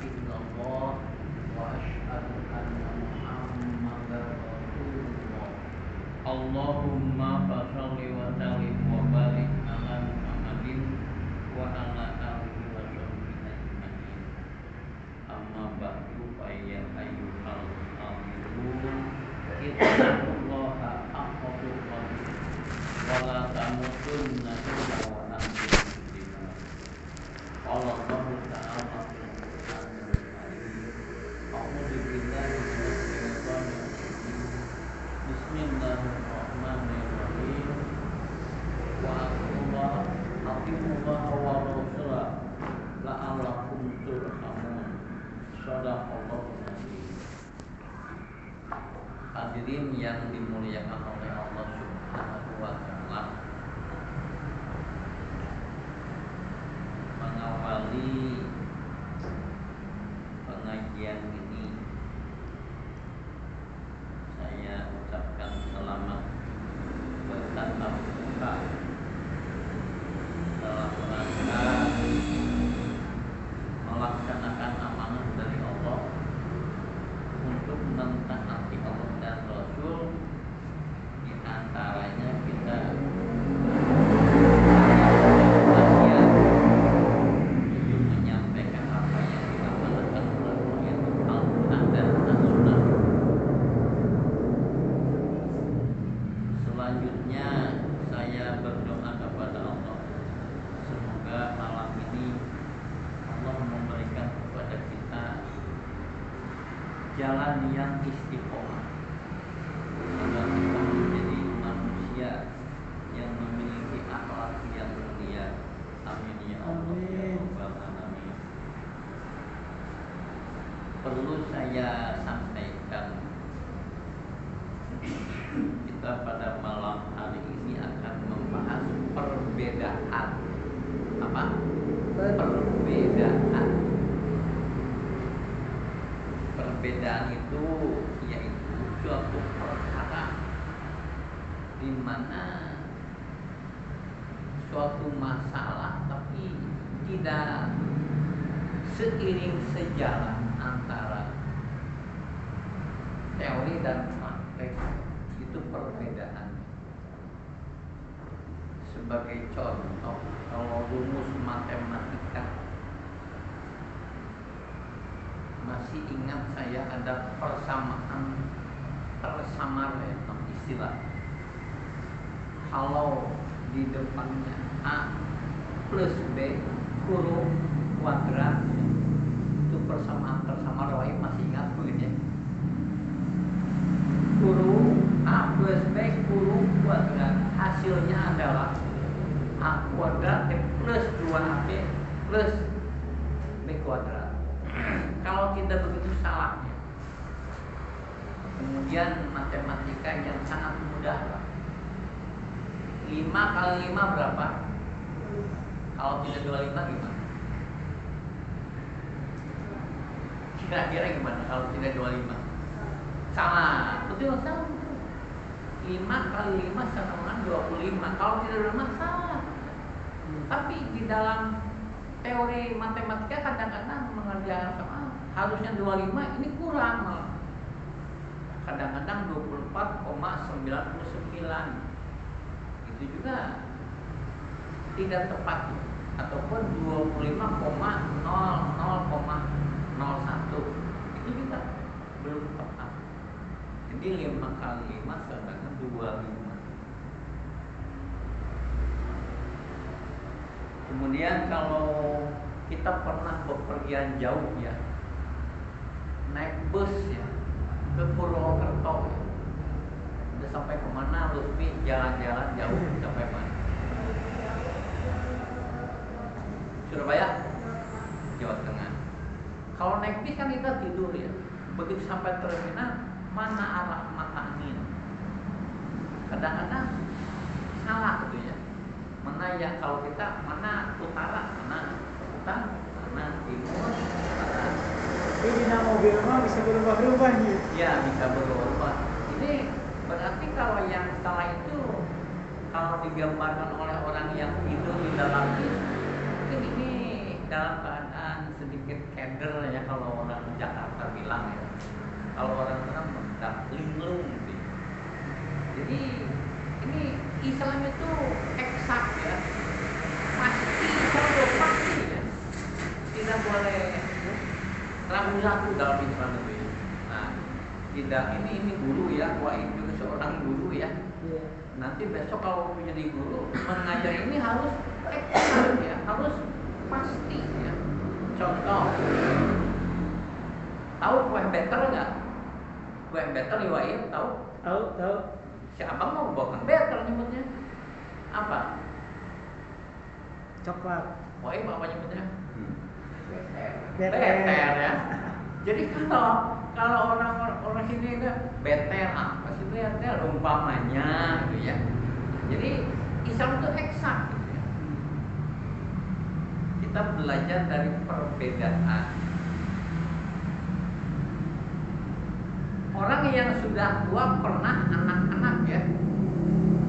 illallah wa asyhadu anna Muhammadar Rasulullah. Allahumma shalli wa sallim wa barik ala Muhammadin wa ala alihi wa sahbihi ajma'in. Amma ba'du fa ya ayyuhal muslimun ittaqullaha haqqa tuqatih wa la tamutunna illa wa antum muslimun. Qala Allah ta'ala fil Qur'anil Karim. A'udzu billahi minasy syaithanir rajim. Bismillahirrahmanirrahim. Wa atiullaha wa rasulahu la'allakum turhamun. Shadaqallahul azim. Hadirin yang dimuliakan oleh Allah Subhanahu wa taala, mengawali pengajian ini saya ucapkan selamat bertatap muka dalam rangka melaksanakan amanah dari Allah untuk mentaati Allah dan Rasul. Di antaranya kita untuk menyampaikan apa yang diamanahkan melalui Al-Quran dan As-Sunnah. Selanjutnya saya berdoa kepada Allah, semoga malam ini Allah memberikan kepada kita jalan yang istiqomah, agar kita menjadi manusia yang memiliki akhlak yang mulia. Amin ya Allah ya Rabbal alamin. Perlu saya sampaikan, kita pada malam hari ini akan membahas perbedaan. Apa? Perbedaan. Perbedaan itu yaitu suatu perkara di mana suatu masalah tapi tidak seiring sejalan antara teori dan praktek. Itu perbedaan. Sebagai contoh, kalau rumus matematika, masih ingat saya ada persamaan istilah. Kalau di depannya A plus B kurung kuadrat, itu persamaan lain masih ingat mungkin ya? Kurung A plus B kurung kuadrat, hasilnya adalah A kuadrat plus 2AB plus B kuadrat. Kalau tidak begitu salahnya. Kemudian matematika yang sangat mudah. 5 kali 5 berapa? Kalau tidak 25 gimana? Kira-kira gimana kalau tidak 25? Salah. Betul, salah. 5 kali 5 sama dengan 25. Kalau tidak 25 salah. Tapi di dalam teori matematika kadang-kadang mengerjakan sama harusnya 25, ini kurang malah. Kadang-kadang 24,99. Itu juga tidak tepat, ataupun 25,00,01. Itu juga belum tepat. Jadi 5 kali 5 sama dengan 25. Kemudian kalau kita pernah bepergian jauh ya, naik bus ya ke Purwokerto ya. Udah sampai kemana Lutfi? Jalan-jalan jauh sampai mana? Surabaya, Jawa Tengah. Kalau naik bis kan kita tidur ya. Begitu sampai terminal, mana arah mata angin? Kadang-kadang salah gitu ya. Mana yang kalau kita mana utara, mana selatan, mana timur, mana. Jadi nama mobil mah bisa berubah-ubah gitu. Ya, bisa berubah. Ini berarti kalau yang salah itu kalau digambarkan oleh orang yang tidur di dalam bis, mungkin ini dalam keadaan sedikit keder ya kalau orang Jakarta bilang ya. Kalau orang bilang linglung gitu. Jadi ini Islam itu eksak ya, pasti, selalu pasti ya. Tidak boleh ragu-ragu dalam Islam itu ya. Nah, tidak ini guru ya, wah ini juga seorang guru ya. Nanti besok kalau menjadi guru mengajar ini harus eksak ya, harus pasti ya. Contoh, tahu kue better nggak? Kue better Iwaim tahu? Tahu. Si abang mau bukan better nyebutnya apa? Coklat. Waim apa nyebutnya? Beter. Beter ya. Jadi kalau orang sini ada beter apa sih beter umpamanya gitu ya. Jadi Islam itu eksak gitu ya. Kita belajar dari perbedaan. Orang yang sudah tua pernah anak-anak ya,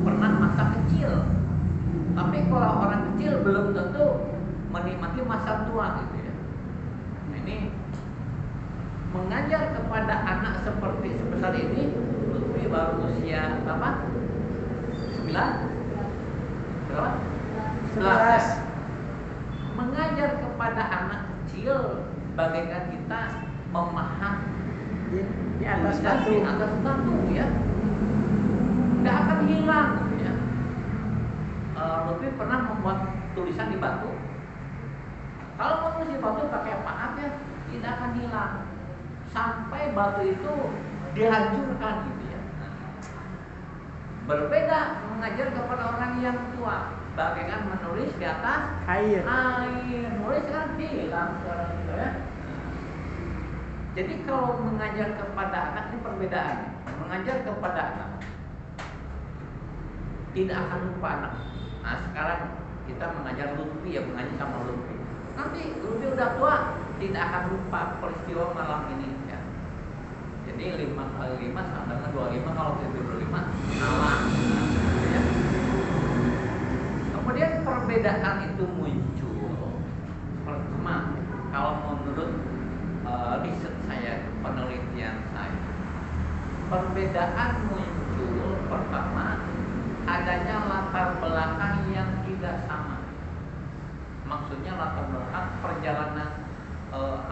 pernah masa kecil. Tapi kalau orang kecil belum tentu menikmati masa tua gitu ya. Nah, ini mengajar kepada anak seperti sebesar ini, Lutfi baru usia berapa? 9? Berapa? 11 ya? Mengajar kepada anak kecil bagaikan kita memahami Di atas batu. Di atas batu ya, nggak akan hilang ya. Lutfi pernah membuat tulisan di batu. Kalau menulis di batu pakai apa ya, tidak akan hilang sampai batu itu dihancurkan gitu ya. Berbeda mengajar kepada orang yang tua, bagaikan menulis di atas Air. nulis kan hilang sekarang gitu ya. Jadi kalau mengajar kepada anak ini perbedaan. Mengajar kepada anak tidak akan lupa anak. Nah sekarang kita mengajar Lutfi ya, mengajar sama Lutfi. Nanti Lutfi udah tua tidak akan lupa peristiwa malam ini ya. Jadi 5 kali 5 sama dengan 25, kalau 75 salah ya. Kemudian perbedaan itu muncul. Pertama, kalau menurut riset saya, penelitian saya, perbedaan muncul pertama adanya latar belakang yang tidak sama. Maksudnya latar belakang perjalanan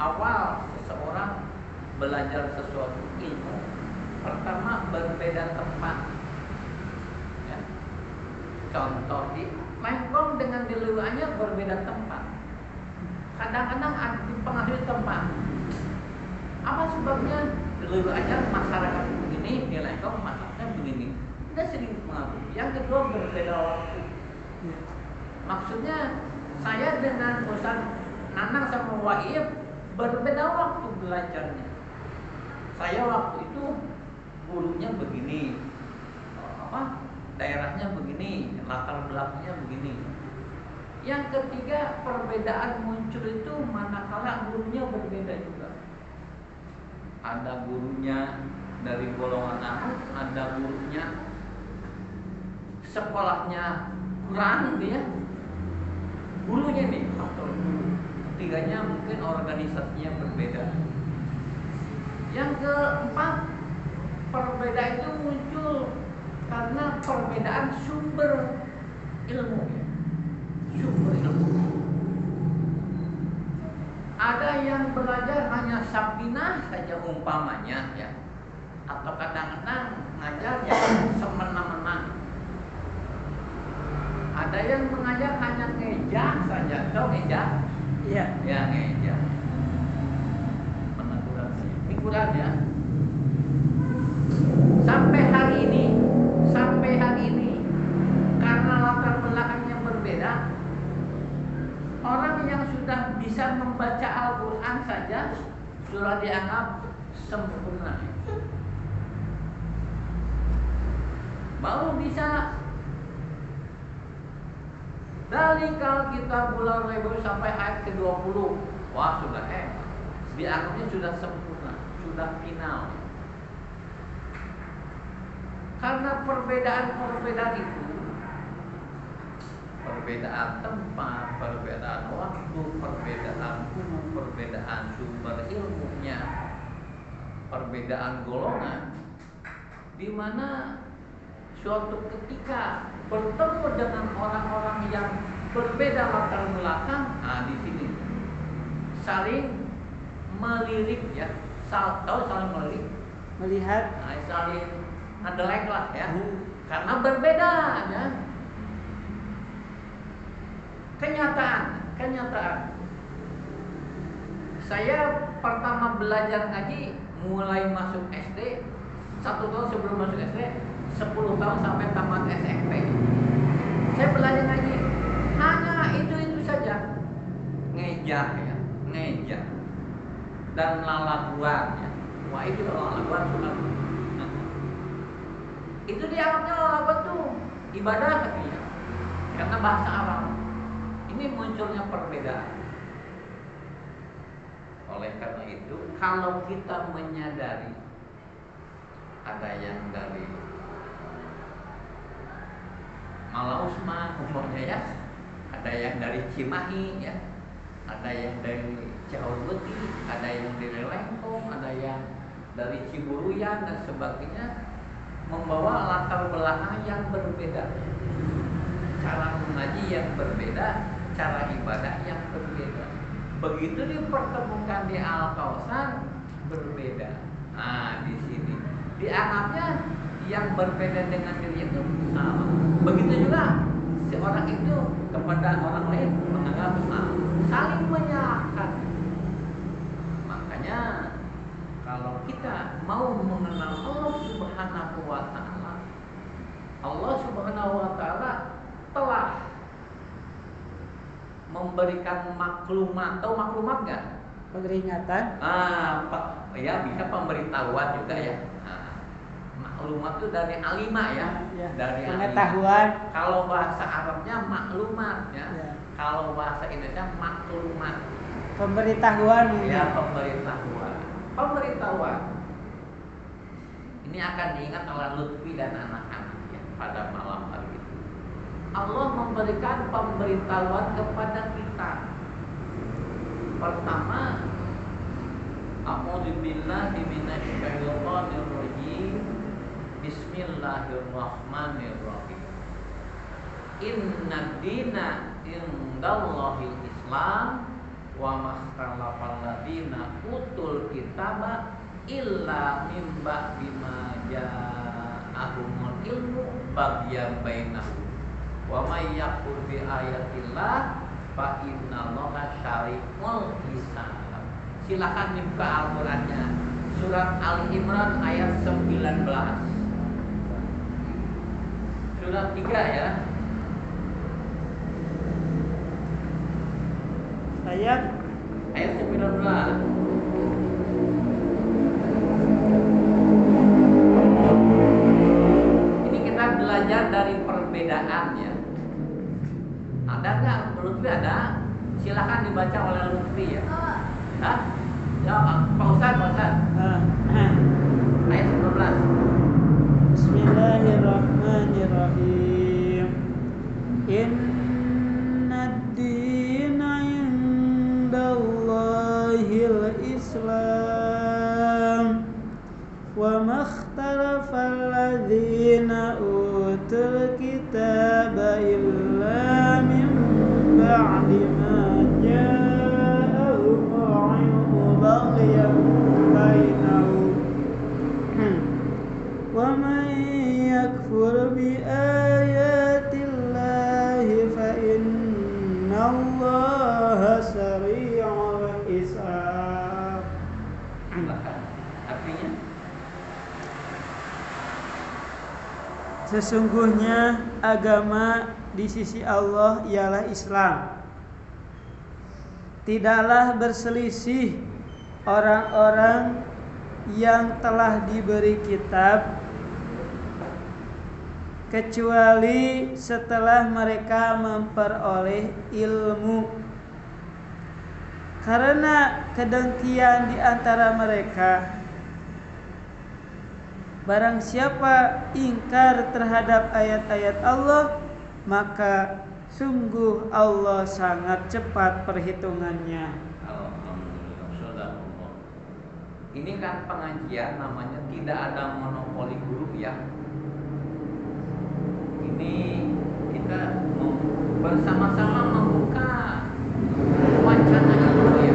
awal seseorang belajar sesuatu ilmu. Pertama berbeda tempat. Ya. Contoh di Lengkong dengan di Leuanyar berbeda tempat. Kadang-kadang ada dipengaruhi tempat. Apa sebabnya? Dulu aja masyarakat begini, di Lengkong masyarakatnya begini. Tidak sering mengaruhi. Yang kedua berbeda waktu. Maksudnya saya dengan Ustaz Nanang sama Waib berbeda waktu belajarnya. Saya waktu itu gurunya begini, daerahnya begini, latar belakangnya begini. Yang ketiga perbedaan muncul itu manakala gurunya berbeda juga. Ada gurunya dari golongan anu, ada gurunya sekolahnya kurang gitu ya. Gurunya nih faktor guru. Ketiganya mungkin organisasinya berbeda. Yang keempat, perbedaan itu muncul karena perbedaan sumber ilmu ya. Sumber ilmu. Ada yang belajar hanya sabinah saja umpamanya ya, atau kadang-kadang ngajar yang semena-mena. Ada yang mengajar hanya ngejak saja, tahu ngejak? Iya. Ya ngejak. Peneguran saja. Pikuran ya. Sampai hari ini, karena latar belakangnya berbeda, orang yang sudah bisa membaca Al-Quran saja sudah dianggap sempurna. Baru bisa dari kalau kita bulan Rabiul sampai ayat ke-20, wah sudah dianggapnya sudah sempurna, sudah final. Karena perbedaan itu, perbedaan tempat, perbedaan waktu, perbedaan guru, perbedaan sumber ilmunya, perbedaan golongan, di mana suatu ketika bertemu dengan orang-orang yang berbeda latar belakang, di sini saling melirik ya, tahu saling melirik, Melihat. saling ngedelek lah ya, karena berbeda ya. Kenyataan. Saya pertama belajar ngaji mulai masuk SD, 1 tahun sebelum masuk SD, 10 tahun sampai tamat SMP. Saya belajar ngaji hanya itu saja, ngejah ya, ngejah dan lalaguan ya. Wah itu lalaguan sunat. Itu dianggapnya lalaguan tuh ibadah katanya, karena bahasa Arab. Ini munculnya perbedaan. Oleh karena itu, kalau kita menyadari ada yang dari Malausma umumnya ya, ada yang dari Cimahi ya, ada yang dari Ciaudweti, ada yang dari Lengkong, ada yang dari Ciburuyan dan sebagainya, membawa latar belakang yang berbeda, cara mengaji yang berbeda, cara ibadah yang berbeda. Begitu dipertemukan di Al-Kautsar berbeda. Di sini dianggapnya yang berbeda dengan diri itu sama. Begitu juga si orang itu kepada orang lain menganggap sama, saling menyalahkan. Makanya kalau kita mau mengenal Allah Subhanahu wa taala, Allah Subhanahu wa taala telah memberikan maklumat. Tahu maklumat nggak? Peringatan. Ya bisa pemberitahuan juga ya. Maklumat itu dari alima ya, dari pengetahuan. Alima. Kalau bahasa Arabnya maklumat ya. Kalau bahasa Indonesia maklumat. Pemberitahuan. Ya, pemberitahuan. Ini akan diingat oleh Lutfi dan anak-anak ya, pada malam hari itu. Allah memberikan pemberitahuan kepada kita. Pertama, a'udzubillahi minasyaitonir rajim. Bismillahirrahmanirrahim. Inna dina indallahil Islam wa makhtalafal ladina utul kitaba illa mim ba'di ma ja'ahumul ilmu baghyan bainahum wa may yakfur bi ayatillah fa innallaha syari'ul hisab. Silakan dibuka Al-Qur'annya, surat Ali Imran ayat 19. Surat 3 ya. Ayat 19. Ini kita belajar dari perbedaan ya. Ada nggak? Lutfi ada? Silakan dibaca oleh Lutfi ya. Hah? Ya, Pak Ustaz. Ayat 19. Bismillahirrahmanirrahim. Innad dina indallahil Islam wa makhtalafal ladzina utul kitaba illa min ba'di ma ja'ahumul ilmu baghyan bainahum wa man yakfur bi ayatillahi fa innallaha sari'ul hisab. Artinya sesungguhnya agama di sisi Allah ialah Islam. Tidaklah berselisih orang-orang yang telah diberi kitab kecuali setelah mereka memperoleh ilmu, karena kedengkian di antara mereka. Barang siapa ingkar terhadap ayat-ayat Allah, maka sungguh Allah sangat cepat perhitungannya. Alhamdulillah. Ini kan pengajian namanya tidak ada monopoli guru ya. Ini kita bersama-sama membuka wacana itu ya.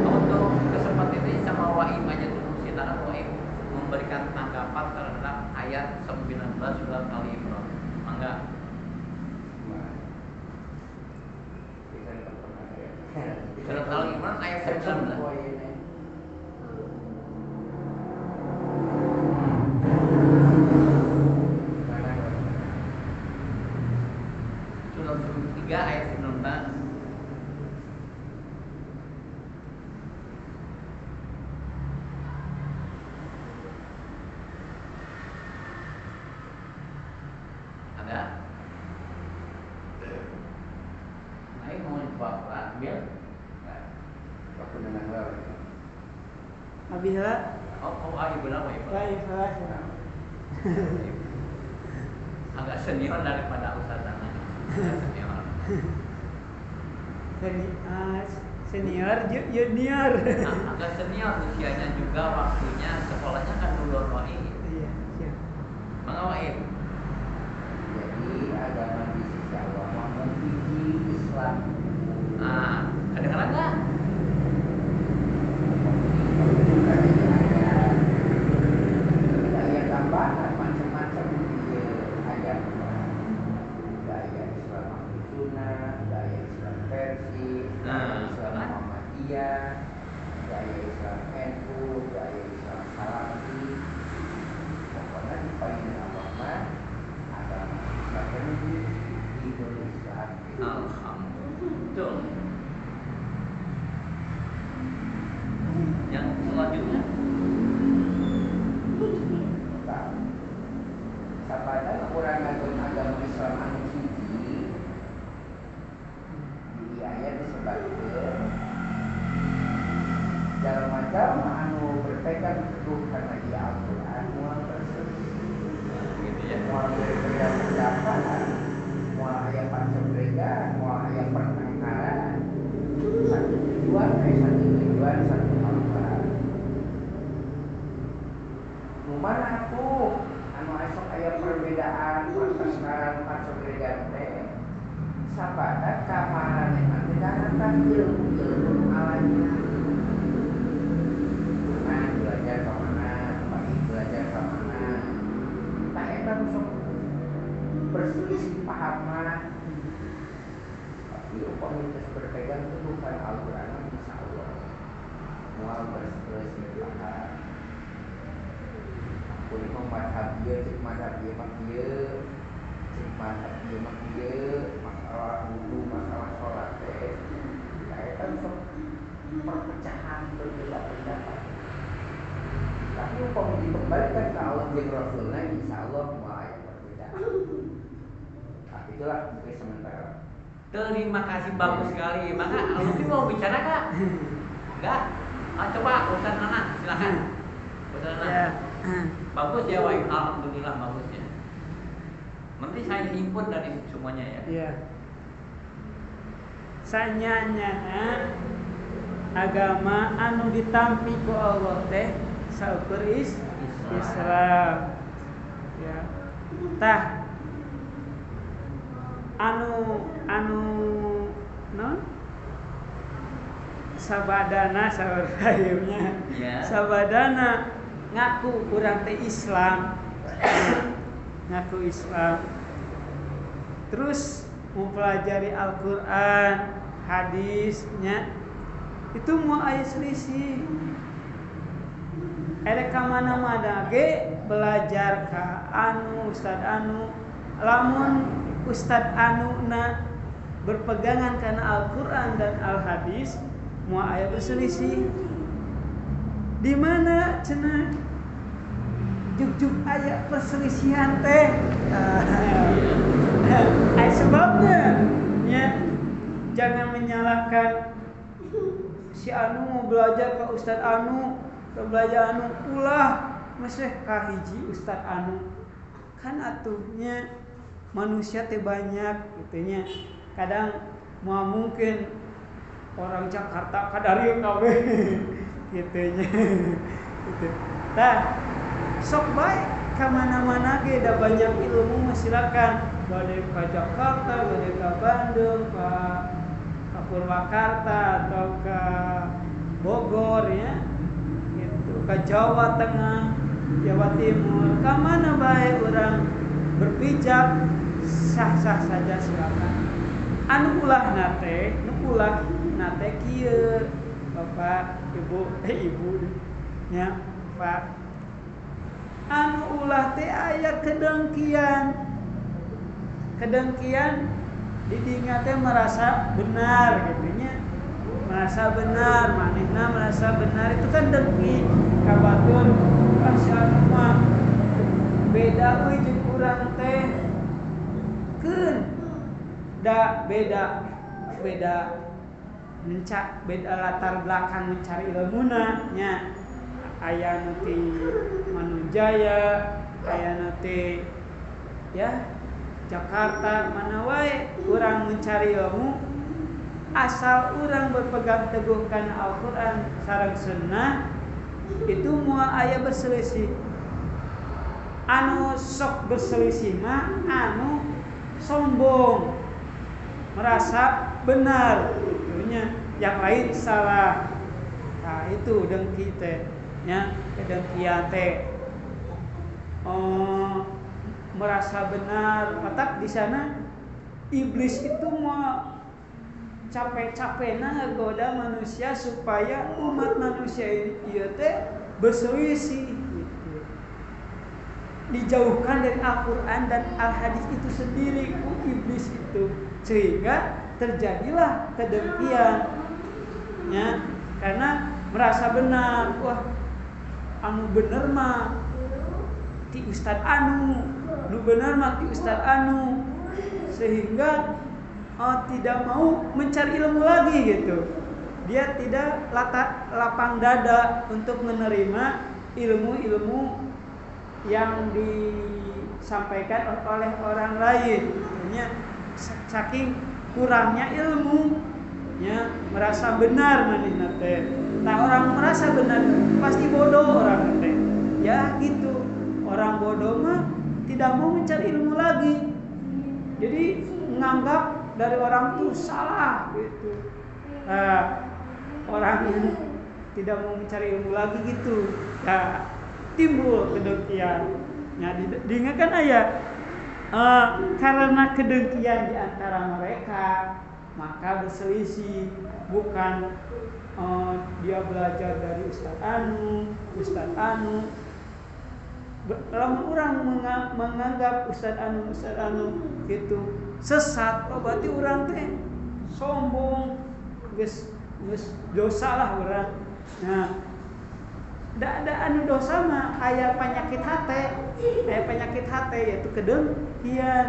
Untuk kesempatan ini sama Waim aja dulu silakan Waim memberikan tanggapan terhadap ayat 19 surat Al-Imran. Mangga. Surat Al-Imran ayat 19. Surat 3 ayat 19. Ada? Ayo mau dibawa ambil. Aku nenang lah. Abihla. Oh, ayo bilang Waim. Baik, salah. Agak senior daripada Ustaz Anak. Senior. Senior, junior. Agak senior usianya juga, waktunya sekolahnya kan dulu Waim. Iya, siap. Mangga Waim. Jadi agama di sisi Allah mempuji Islam. Kedengeran nggak? Daya tambahan macam-macam dia agama. Daya Islam Sunnah, daya Islam Persi, daya Islam Muhammadiyah, daya Islam NU, daya Islam Salafi. Pokoknya di paling agama Islam ini di Indonesia. Alhamdulillah. Yang selanjutnya Sabada kurang agama Islam anu hiji di ayat disebutkan dalam agama anu berpegang teguh karena dia Al-Quran mual gitu ya. mual berbeda pendapat mual ayat pancabrega mual ayat pertengkaran satu tujuan satu Al-Quran mana aku anu esok ayat perbedaan pertengkaran pancabrega teh sabada kamaran yang nanti datang ilmu alanya belajar kemana, pagi belajar kemana. Tak enak sok berselisih pahaman. Tapi upamanya berpegang teguh kan Al-Quran, insya Allah mual berselisih paham. Aku ni madhab dia, cik madhab dia mak dia, masalah wudu, masalah sholat teh. Tak enak sok perpecahan berbeda pendapat. Tapi umpama dikembalikan ke Allah dan Rasulnya, insya Allah mulai berbeda. Nah, itulah mungkin sementara. Terima kasih, bagus sekali. Maka Alumni mau bicara kak? Enggak? Coba Ustaz Nana, silakan. Ustaz Nana. Ya. Bagus ya Waim, alhamdulillah bagus ya. Nanti saya input dari semuanya ya. Iya. Sanyanya agama anu ditampi ku Allah teh saukur Islam. Ya. Tah anu non sabadana saur hayeunya. Ya. Sabadana ngaku urang teh Islam. Ngaku Islam. Terus mempelajari Al-Qur'an, hadisnya itu mau aya selisih. Ada ka mana-mana ge belajar ka anu ustad anu lamun ustad anu na berpegangan karena Al-Qur'an dan Al-Hadis mau aya berselisih. Di mana cenah juk-juk aya perselisihan teh. Sebabnya ya jangan menyalahkan si anu mau belajar ke ustad anu belajar anu ulah masih kahiji ustad anu kan atuhnya manusia teh banyak gitunya kadang mau mungkin orang Jakarta kadarieu kabeh gitunya. Gitu. Nah, sok baik kemana-mana ge da banyak ilmu silakan bade ka Jakarta, bade ka Bandung, ka Purwakarta atau ke Bogor ya, gitu, ke Jawa Tengah, Jawa Timur, ke mana baik orang berpijak sah-sah saja silakan. Anu ulah nate kieu Bapak, Ibu nya Pak. Anu ulah teh aya kedengkian didinya teh merasa benar gitu nya. Merasa benar, manehna merasa benar itu kan dengki. Kabatur asa mah beda euy jeung urang teh. Keun da beda latar belakang mencari ilmuna nya. Aya nu ti Manujaya, aya nu ti ya Jakarta, mana wae urang mencari ilmu asal urang berpegang teguh kana Al-Qur'an sareng sunnah itu moal aya berselisih. Anu sok berselisih mah anu sombong, merasa benar itunya, yang lain salah. Nah, itu dengki teh nya, kedengkian teh merasa benar. Matak di sana iblis itu mau capek-capekna ngagoda manusia supaya umat manusia ieu teh berselisih gitu. Dijauhkan dari Al-Qur'an dan Al-Hadis itu sendiri ku iblis itu, sehingga terjadilah kedengkian ya, karena merasa benar. Wah, anu bener mah ti Ustad anu, nu bener mah ti Ustad anu, sehingga tidak mau mencari ilmu lagi gitu. Dia tidak lapang dada untuk menerima ilmu-ilmu yang disampaikan oleh orang lain. Artinya saking kurangnya ilmu, ya, merasa benar manehna teh. Nah, orang merasa benar pasti bodoh orang teh. Ya gitu. Orang bodoh mah tidak mau mencari ilmu lagi. Jadi menganggap dari orang itu salah gitu. Orang yang tidak mau mencari ilmu lagi gitu. Nah, timbul kedengkian. Nah, diingatkan ayat karena kedengkian di antara mereka maka berselisih, bukan dia belajar dari Ustaz anu. Kalau orang menganggap Ustaz anu gitu sesat, berarti orang teh sombong, geus dosa lah orang. Nah, ada anu dosa mah aya penyakit hate yaitu kedengkian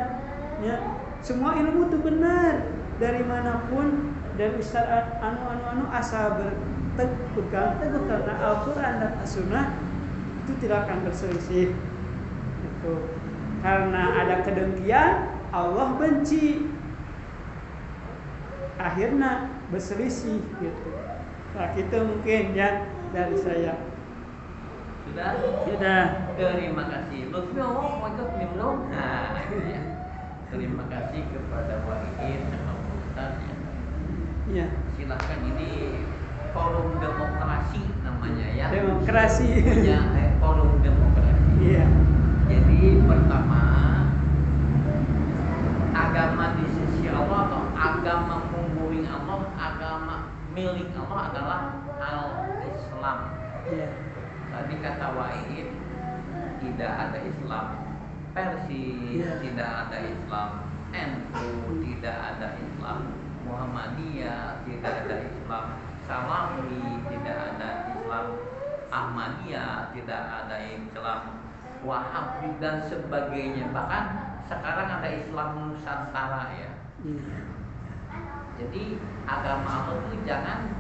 ya. Semua ilmu itu benar dari manapun, dari Ustaz anu asal berpegang teguh karena Al-Qur'an dan As-Sunnah itu tidak akan berselisih. Itu karena ada kedengkian Allah benci, akhirnya berselisih gitu. Nah, itu mungkin ya dari saya. Sudah. Terima kasih. Terima kasih kepada Wahid sama Ustaz ya. Iya. Silakan, ini forum demokrasi namanya ya. Demokrasi. Ya, forum demokrasi. Iya. Jadi pertama, agama di sisi Allah atau agama menghubungi Allah, agama milik Allah adalah Al-Islam. Iya. Tadi kata Wahid, tidak ada Islam. Persis tidak ada Islam. NU tidak ada Islam. Muhammadiyah tidak ada Islam. Salafi tidak ada Islam. Ahmadiyah tidak ada Islam. Wahabi dan sebagainya. Bahkan sekarang ada Islam Nusantara ya. Jadi agama Allah itu jangan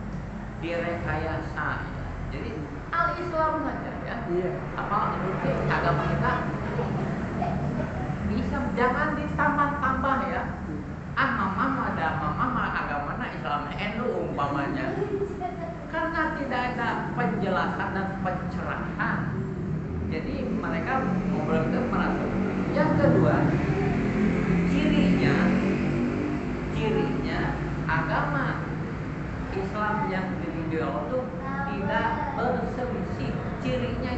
direkayasa ya. Jadi Al-Islam saja ya. Apalagi agama kita bisa, jangan ditambah-tambah ya. Mama agamanya Islam NU umpamanya. Karena tidak ada penjelasan dan pencerahan. Jadi mereka ngobrol itu merasa. Yang kedua, cirinya agama Islam yang diridhoi itu tidak berselisih. Cirinya.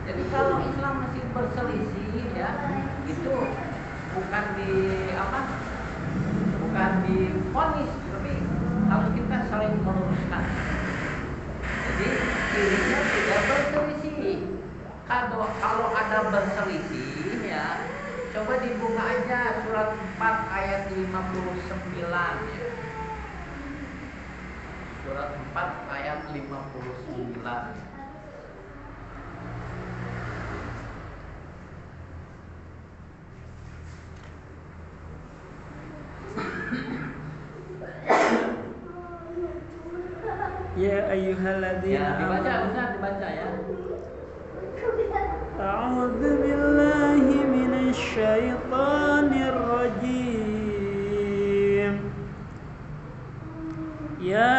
Jadi kalau Islam masih berselisih ya, itu bukan divonis, tapi harus kita saling meluruskan. Jadi cirinya tidak berselisih. Kalau ada berselisih ya, coba dibuka aja surat 4 ayat 59 ya. Surat 4 ayat 59. Ya ayyuhalladzina dibaca ya. A'udzu billahi minasy syaithanir rajim. Ya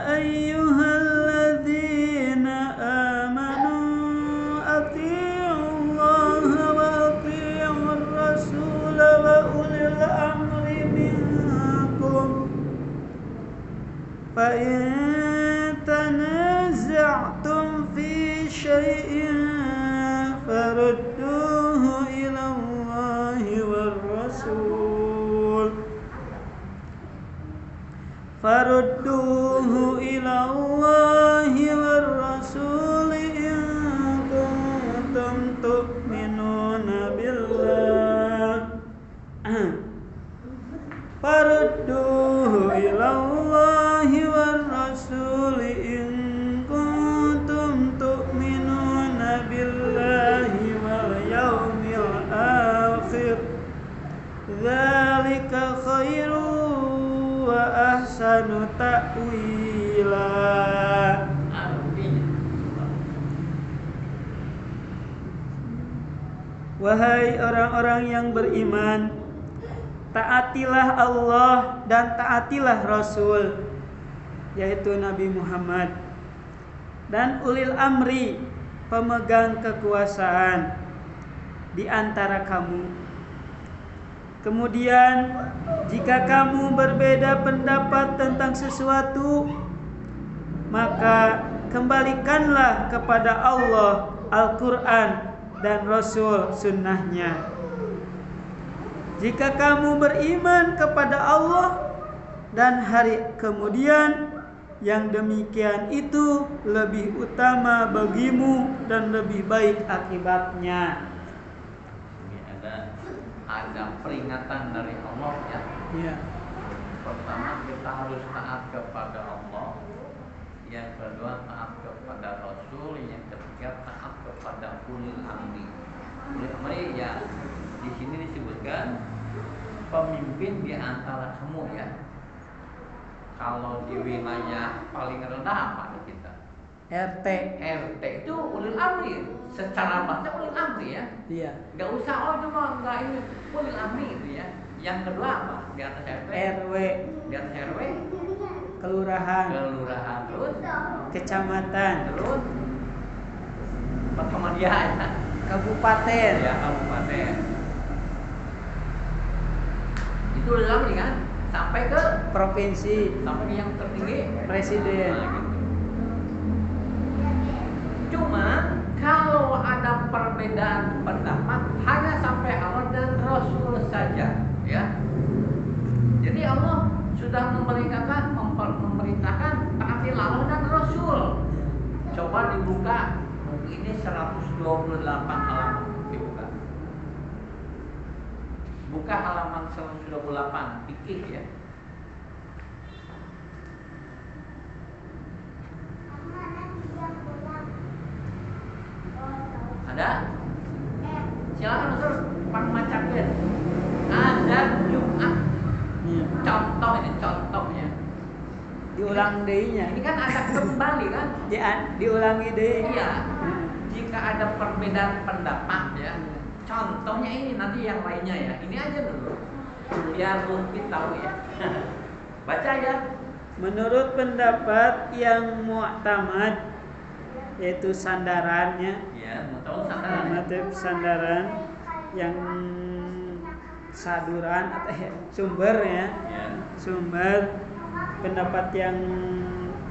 ayyuhalladzina amanu athi'ullaha wa athi'ur rasul wa ulil amri minkum. Fa in tanaza'tum fi syai'in farudduhu ila Allahi war rasul. Farudduhu ila Allahi war rasul in kuntum tu'minuna billah. Farudduhu ila Allahi war rasul in kuntum tu'minuna billahi wal yawmil akhir. Dzalika khairu wa ahsanu ta'wila. Wahai orang-orang yang beriman, taatilah Allah dan taatilah Rasul, yaitu Nabi Muhammad, dan ulil amri, pemegang kekuasaan di antara kamu. Kemudian jika kamu berbeda pendapat tentang sesuatu, maka kembalikanlah kepada Allah Al-Quran dan Rasul sunnahnya. Jika kamu beriman kepada Allah dan hari kemudian, yang demikian itu lebih utama bagimu dan lebih baik akibatnya. Ini ada peringatan dari Allah ya. Ya. Pertama kita harus taat kepada Allah. Yang kedua taat kepada Rasul. Yang ketiga taat kepada ulil amri. Ulil amri ya di sini disebutkan pemimpin di antara kamu ya. Kalau di wilayah paling rendah apa kita? RT itu ulil amri. Secara bahasa ulil amri ya. Iya. Gak usah cuma enggak ini ulil amri itu ya. Yang kedua apa? Di atas RT. RW. Di atas RW. Kelurahan. Terus Kecamatan. Terus Muhammadiyah ya. Kabupaten. Ya kabupaten. Itu ulil amri kan? Sampai ke Provinsi. sampai ke yang tertinggi Presiden. Nah, gitu. Cuma kalau ada perbedaan pendapat hanya sampai Allah dan Rasul saja, ya. Jadi Allah sudah memerintahkan taatilah Allah dan Rasul. Coba dibuka ini 128 halaman dibuka. Buka halaman 128 fikih ya. Ada? Silakan Ustaz, pemacakan. Azan Jumat. Iya. Contoh ini contohnya. Diulang deh-nya. Ini kan ada kembali kan? Diulangi deh. Iya. Jika ada perbedaan pendapat ya. Contohnya ini nanti yang lainnya ya. Ini aja dulu. Biar lebih tahu ya. Baca ya. menurut pendapat yang mu'tamad, yaitu sandarannya, Ya, mau tahu sandaran. sandaran yang saduran atau sumber ya, Ya, sumber pendapat yang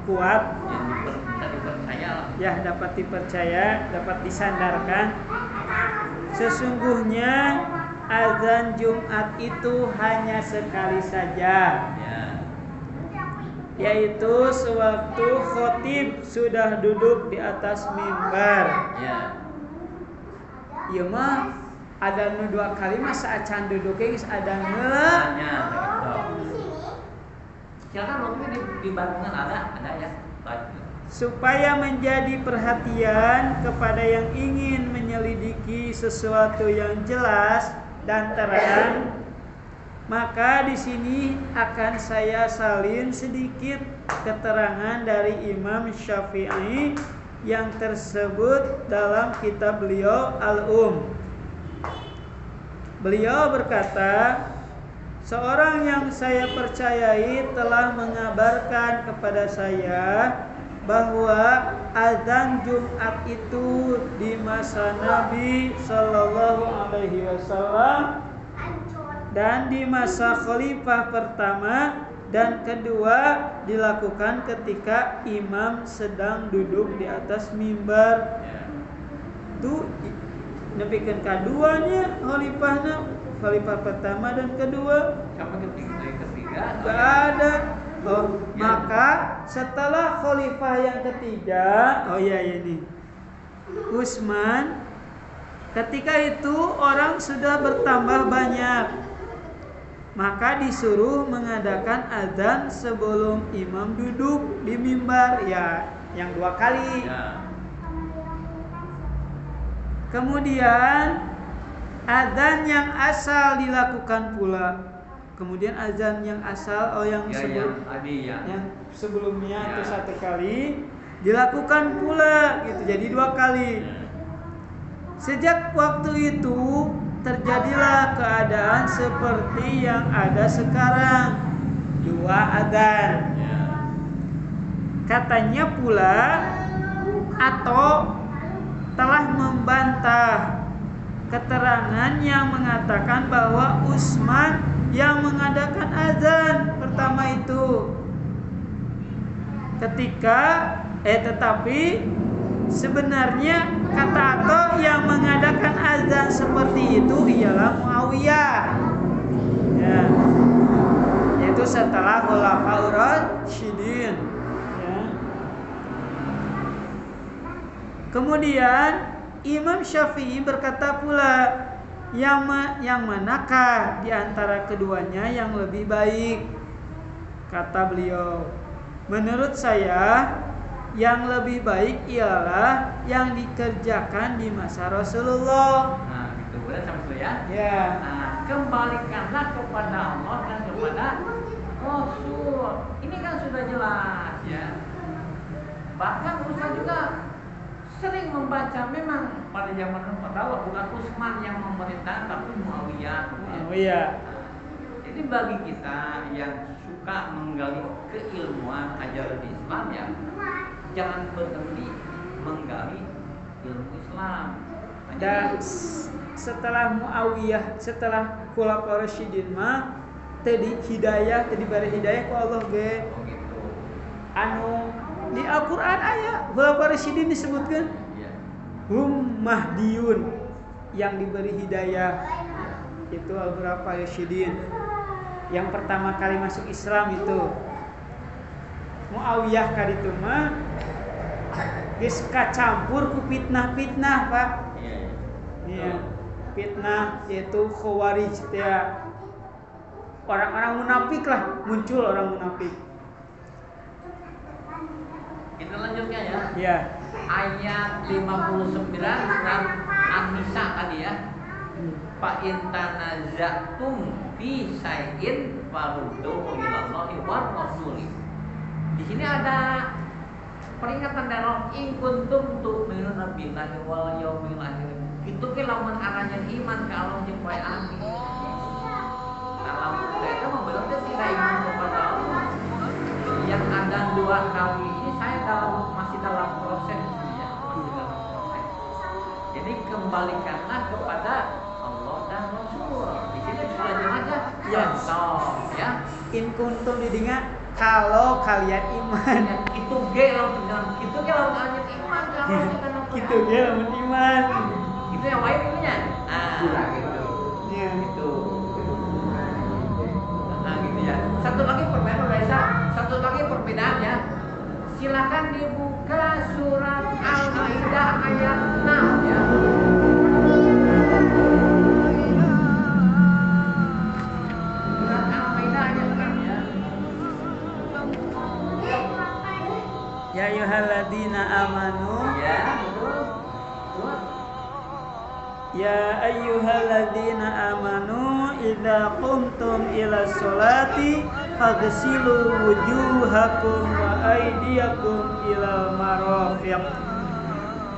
kuat yang bisa dipercaya lah. ya, dapat dipercaya, dapat disandarkan. Sesungguhnya azan Jumat itu hanya sekali saja, Ya, yaitu sewaktu khotib sudah duduk di atas mimbar. ya. Ieu mah ada nu 2 kali mah saacan duduk geus ada ngeuleuh. Hanya begitu. Silakan waktu di Bandungan ada ya. Baik. Supaya menjadi perhatian kepada yang ingin menyelidiki sesuatu yang jelas dan terang, maka di sini akan saya salin sedikit keterangan dari Imam Syafi'i yang tersebut dalam kitab beliau Al-Um. Beliau berkata, seorang yang saya percayai telah mengabarkan kepada saya bahwa azan Jumat itu di masa Nabi Shallallahu Alaihi Wasallam dan di masa Khalifah pertama dan kedua dilakukan ketika imam sedang duduk di atas mimbar. Itu nepikeun kaduanya Khalifah pertama dan kedua. Sampai ketiga Gak ada. Maka setelah khalifah yang ketiga, ini Utsman, ketika itu orang sudah bertambah banyak, maka disuruh mengadakan azan sebelum imam duduk di mimbar, ya, yang 2 kali. Ya. Kemudian azan yang asal dilakukan pula. Kemudian azan yang asal yang sebelumnya itu 1 kali dilakukan pula gitu, jadi 2 kali. Sejak waktu itu terjadilah keadaan seperti yang ada sekarang, 2 azan. Katanya pula atau telah membantah keterangan yang mengatakan bahwa Utsman yang mengadakan azan pertama itu tetapi sebenarnya kata Ato yang mengadakan azan seperti itu ialah Muawiyah, ya, yaitu setelah Khulafaur Rasyidin, ya. Kemudian Imam Syafi'i berkata pula, yang manakah di antara keduanya yang lebih baik? Kata beliau, menurut saya yang lebih baik ialah yang dikerjakan di masa Rasulullah. Nah, gitu benar sama saya. Ya. Nah, kembalikanlah kepada Allah dan kepada Rasul. Ini kan sudah jelas ya. Bahkan Ustaz juga sering membaca, memang pada zaman Rasulullah bukan Utsman yang memerintah tapi Muawiyah. Muawiyah. Jadi bagi kita yang suka menggali keilmuan ajaran Islam, ya, jangan berhenti menggali ilmu Islam. Dan setelah Muawiyah, setelah Khulafaur Rasyidin mah tadi hidayah, tadi bari hidayah ku Allah ge. Oh gitu. Anu di Al-Qur'an aya Khulafaur Rasyidin disebutkan. Iya. Hum Mahdiyun, yang diberi hidayah itu Al-Khulafaur Rasyidin. Yang pertama kali masuk Islam itu Muawiyah kaditu mah geus kacampur ku fitnah-fitnah, Pak. Iya. Fitnah yaitu Khawarij ya. Orang-orang munafik lah, muncul orang munafik. Kita lanjutkan ya. Ya. Ayat 59 surat An-Nisa tadi ya. Fa in tanaza'tum fi syai'in farudduhu ilallahi war rasuli. Di sini ada peringatan dari Allah, in kuntum tu'minuna billahi wal yaumil akhir. Itu ke lamun aranjeun iman ka Allah jeung poe akhir. Kalau mereka memberontak tidak iman kepada Allah, yang adzan 2 kali ini saya masih dalam proses ya. Jadi kembalikanlah kepada Allah dan Rasul. Di sini sudah jelas ya. Contoh ya. In kuntum didingat kalau kalian iman. Ya, itu ge lamun kitu ge lamun anjeun iman kalau Gitu ge lamun iman. Itu yang lain itunya. Kurang gitu. Iya. Itu. Nah gitu ya. Satu lagi perbedaan ya. Silakan dibuka surat Al-Maidah ayat 6 ya. Surat Al-Maidah ayat 6 ya. Ya ayyuhalladzina amanu. Ya, betul. Ya ayyuhalladzina amanu idza qumtum ila sholati faghsilu wujuhakum wa aydiyakum ilal marafiq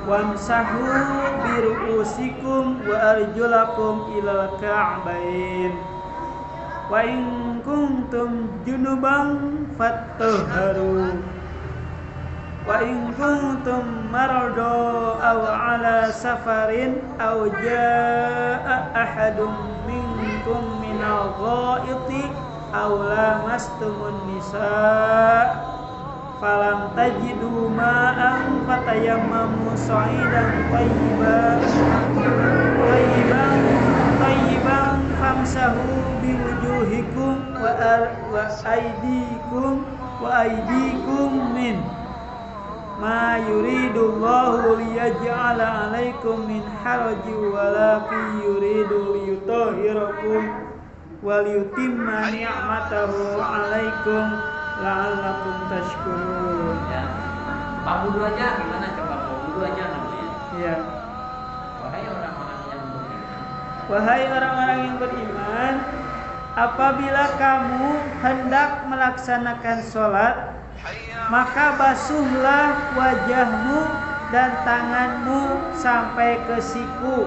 wamsahu bi ru'usikum wa arjulakum ilal ka'bain wa in kuntum junuban fattahharu wa in kuntum marada aw ala safarin aw jaa ahadun minkum minal ghaiti aw lamastumun nisaa falam tajidu ma'an fatayammamu sa'idan tayyiban famsahu biwujuhikum wa aydikum min ma yuridullahu liyaj'ala 'alaikum min harajin walakin yuridu liyutahhirakum wa liyutimma ni'matahu 'alaikum la'allakum tashkurun. Ya. Pak Wudu aja gimana coba Pak Wudu aja namanya. Iya. Wahai orang-orang yang beriman. Wahai orang-orang yang beriman, apabila kamu hendak melaksanakan sholat, maka basuhlah wajahmu dan tanganmu sampai ke siku,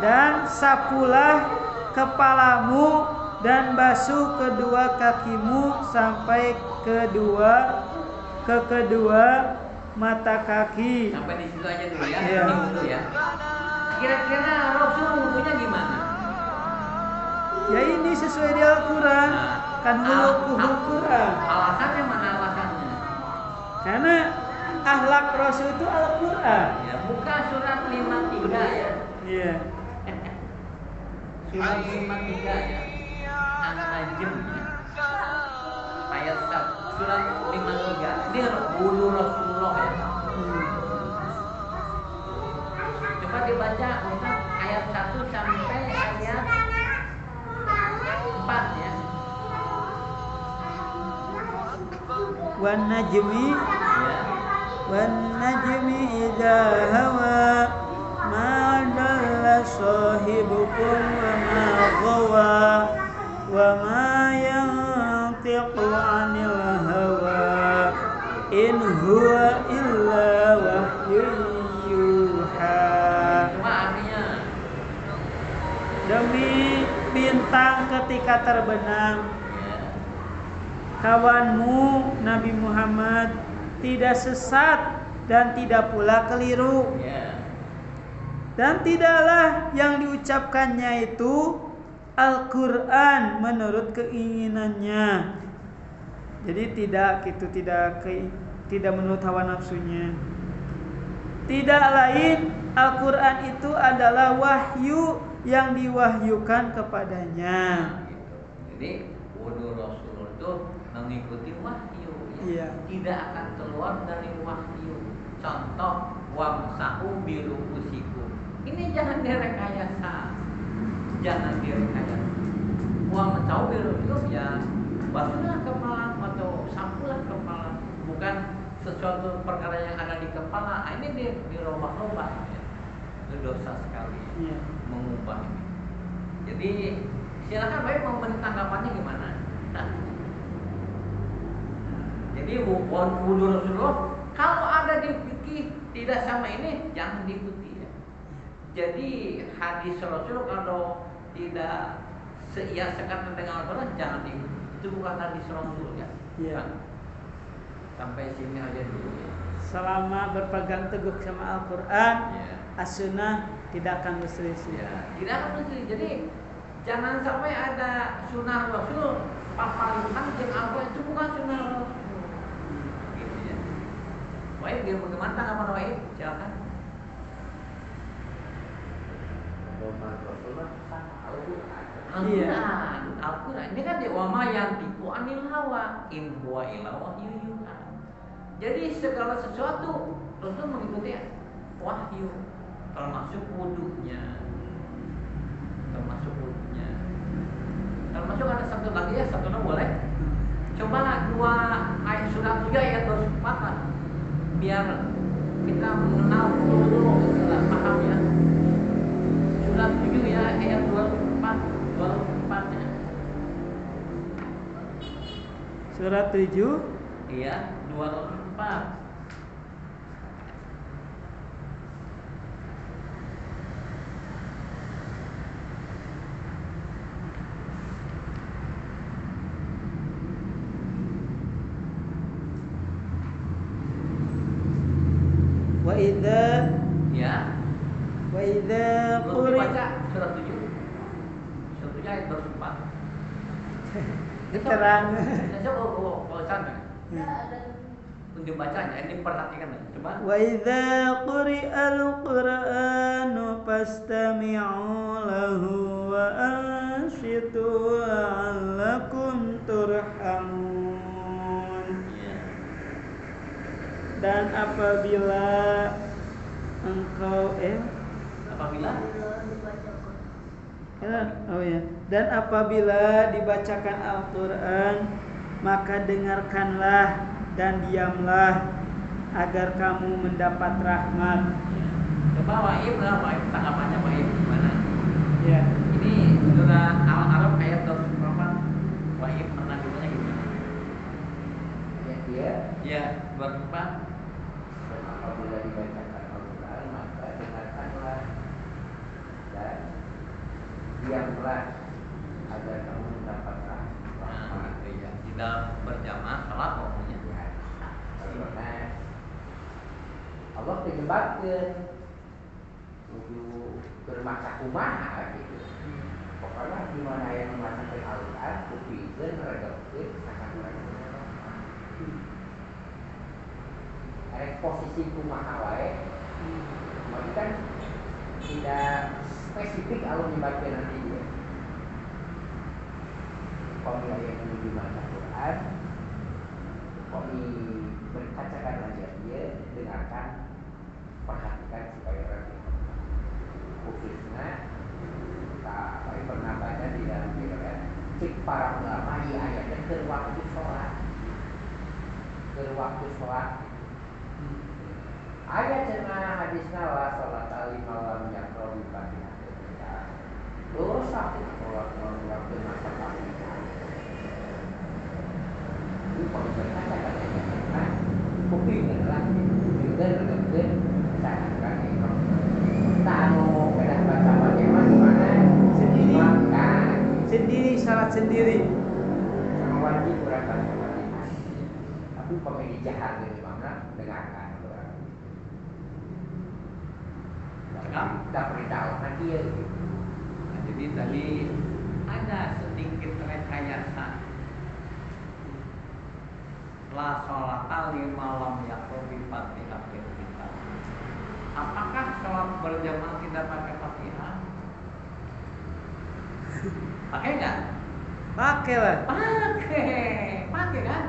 dan sapulah kepalamu dan basuh kedua kakimu sampai ke kedua mata kaki. Sampai di situ aja dulu ya. Iya. Ini dulu ya. Kira-kira Rasul wudunya gimana? Ya ini sesuai di Al-Quran. Kan hulu Quran. Alasannya mana alasannya? Karena akhlak Rasul itu Al-Quran. Ya, buka surat 53 ya. Iya. Surat 53 ya. An-Najm ya. Ayat 1. Surat 53. Ini wudu Rasulullah ya. Coba dibaca Ustaz ayat 1 sampai ayat 4 ya. Wan najmi idza hawa ma dalla sahibukum wa ma ghawa wa ma yantiqu 'anil hawa in huwa illa wahyun yuha. Cuma artinya Demi bintang ketika terbenam, ya. kawanmu Nabi Muhammad tidak sesat dan tidak pula keliru. Ya. Dan tidaklah yang diucapkannya itu Al-Quran menurut keinginannya. Jadi tidak menurut hawa nafsunya. Tidak lain, Al-Quran itu adalah wahyu yang diwahyukan kepadanya. Gitu. Jadi wudu Rasulullah itu mengikuti wahyu ya. Iya. Tidak akan keluar dari wahyu. Contoh wamsahu biruusikum. Ini jangan direkayasa. Jangan direkayasa. Wamsahu biruusikum ya basuhlah kepala atau sapulah kepala. Bukan sesuatu perkara yang ada di kepala. Ini dirubah-rubah ya. Itu dosa sekali. Iya. Mengubah ini. Jadi silakan baik mau tanggapannya gimana? Nah, jadi wudu Rasulullah kalau ada di fikih tidak sama ini jangan diikuti ya. Jadi hadis Rasul kalau tidak seiasakan dengan Al-Quran jangan diikuti. Itu bukan hadis Rasul ya. Iya. Sampai sini aja dulu ya. Selama berpegang teguh sama Al-Quran, Ya. as-sunnah tidak akan berselisih. Ya, tidak akan berselisih. Jadi jangan sampai ada sunnah Rasul papalitan jeung Al-Quran itu bukan sunnah Rasul. Gitu ya. Baik, dia bagaimana tanggapan Waib? Silakan. Doman Rasulullah sama Al-Quran. Al-Quran. Ini kan di wama yang tiku anil hawa in huwa illa wahyu yuha. Jadi segala sesuatu Rasul mengikuti wahyu, termasuk wudunya. Termasuk ada satu lagi ya, satu boleh. Coba 2 ayat surat 3 ayat 24 lah. Biar kita mengenal dulu paham ya. Surat 7 ya ayat 24 ya. Surat 7 Iya, 24. wa idza Ya. Belum quri dibaca surat 7. Surat 7 ayat 24. terang. Bosan. Untuk bacanya ini perhatikan coba. Wa idza quri'al qur'anu fastami'u lahu wa anshitu la'allakum turhamun. Dan apabila engkau dan apabila dibacakan Al-Quran, maka dengarkanlah dan diamlah agar kamu mendapat rahmat. Coba Waib tanggapannya Waib gimana? Ya. Ini surah Al-Araf ayat 24. Waib menanggapinya gimana? Ya, 24. Apabila dibacakan Al-Quran, maka dengarkanlah dan diamlah agar kamu mendapat rahmat. Gitu ya. Di dalam berjamaah salat umumnya. Karena Allah dijebakkan kudu bermasa kumaha gitu. Pokoknya di mana yang memasakkan Al-Quran, kupikeun regekeun akan posisi kumaha wae. Tapi kan tidak spesifik kalau dibaca nanti dia. Kalau yang menuju baca Quran, kami berkacakan aja dia, dengarkan, perhatikan supaya orang khususnya tak pernah baca di dalam Quran. Cik para ulama di ayatnya ke waktu sholat. Ayat cenah hadisna la salat lima lam yaqra bi Fatihah. Lurus sakit sholat waktu masa Fatihah. Ini kalau berkata katanya, kupingin lah, kupingin, seakan itu. Tak mau kedah baca Fatihah gimana? Sendiri. Makan. Sendiri, salat sendiri. Sama wajib kurang baca Fatihah. Tapi pemilih jahat dari mana? Dengarkan. Tak perintah nanti ya. Nah, jadi tadi ada sedikit rekayasa. La sholata lima lam yaqra bi Fatihah kita. Apakah sholat berjamaah tidak pakai Fatihah? Pakai enggak? Pakai lah. Pakai kan?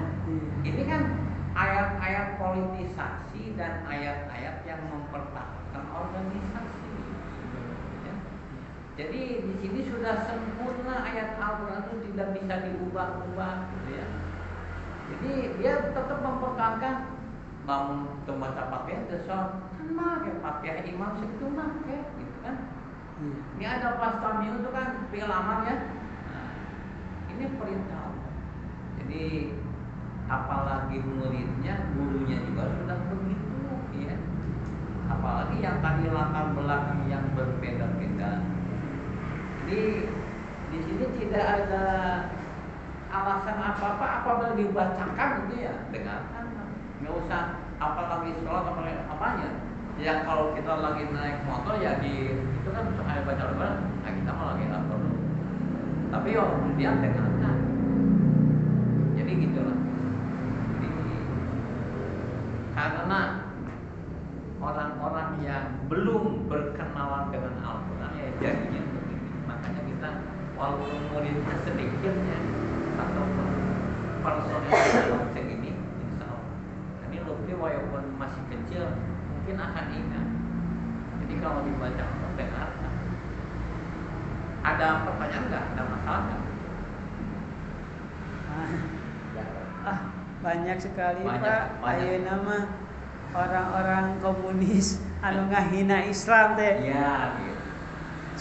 Ini kan ayat-ayat politisasi dan ayat-ayat yang mempertahankan organisasi. Ya. Jadi di sini sudah sempurna ayat Al-Quran itu tidak bisa diubah-ubah, gitu ya. Jadi dia tetap mempertahankan bangun membaca Fatihah desor, kan pakai Fatihah imam segitu pakai, gitu kan? Ini ada pastami itu kan fi'il amar ya. Nah, ini perintah. Jadi apalagi muridnya, gurunya juga sudah begitu, ya. Apalagi yang tadi latar belakang yang berbeda-beda. Jadi di sini tidak ada alasan apa-apa apabila dibacakan gitu ya dengarkan, nggak usah apalagi sholat apalagi apanya. Ya kalau kita lagi naik motor ya itu kan saya baca Al-Quran, nah kita mau lagi lapor dulu. Tapi ya kemudian dengarkan. Jadi gitulah. Jadi karena orang-orang yang belum berkenalan dengan Al-Quran ya jadinya begini. Makanya kita walaupun muridnya sedikit ya atau personil dalam segini, insya Allah ini Lutfi walaupun masih kecil mungkin akan ingat. Jadi kalau dibaca dengarkan. Ada pertanyaan nggak? Ada masalah nggak? Banyak sekali Banyak. Pak. Ayo nama orang-orang komunis anu ngahina Islam teh. Iya. Gitu.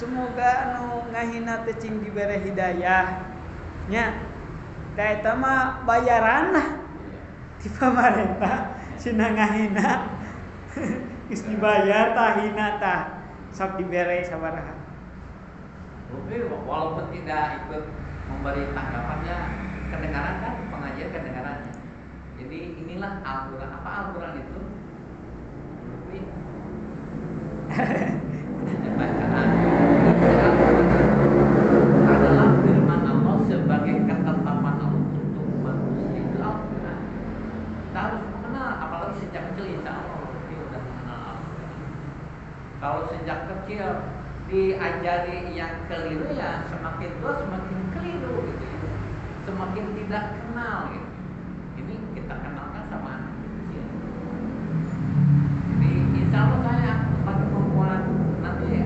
Semoga anu ngahina teh cing dibere hidayah. Nya. Da eta mah bayaran lah di pemerintah cenah ngahina. Geus dibayar tah hina tah. Sok dibere sabaraha. Oke, walaupun tidak ikut memberi tanggapannya, kedengaran kan pengajian kedengarannya. Jadi inilah Al-Quran. Apa Al-Quran itu? Bacaan adalah firman Allah sebagai ketetapan Allah untuk manusia. Itu Al-Quran. Kita harus mengenal, apalagi sejak kecil insya Allah kita sudah mengenal Al-Quran. Kalau sejak kecil diajari yang keliru ya semakin tua semakin keliru gitu ya. Semakin tidak kenal gitu. Ini kita kenalkan sama anak kecil. Jadi insya Allah saya lagi membuat nanti ya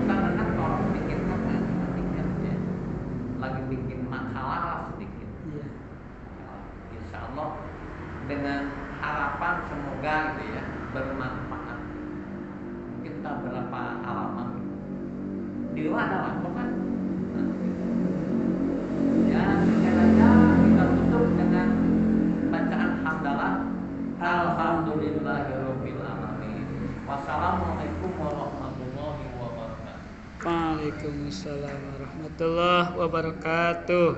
anak kalau bikin konten sedikit ya, lagi bikin makalah sedikit. Iya. Insya Allah dengan harapan semoga gitu ya bermanfaat. Mungkin tak berapa halaman. Di luar ada waktu kan? Ya, sekian aja kita tutup dengan bacaan hamdalah. Alhamdulillahirabbil alamin. Wassalamualaikum warahmatullahi wabarakatuh. Waalaikumsalam warahmatullahi wabarakatuh.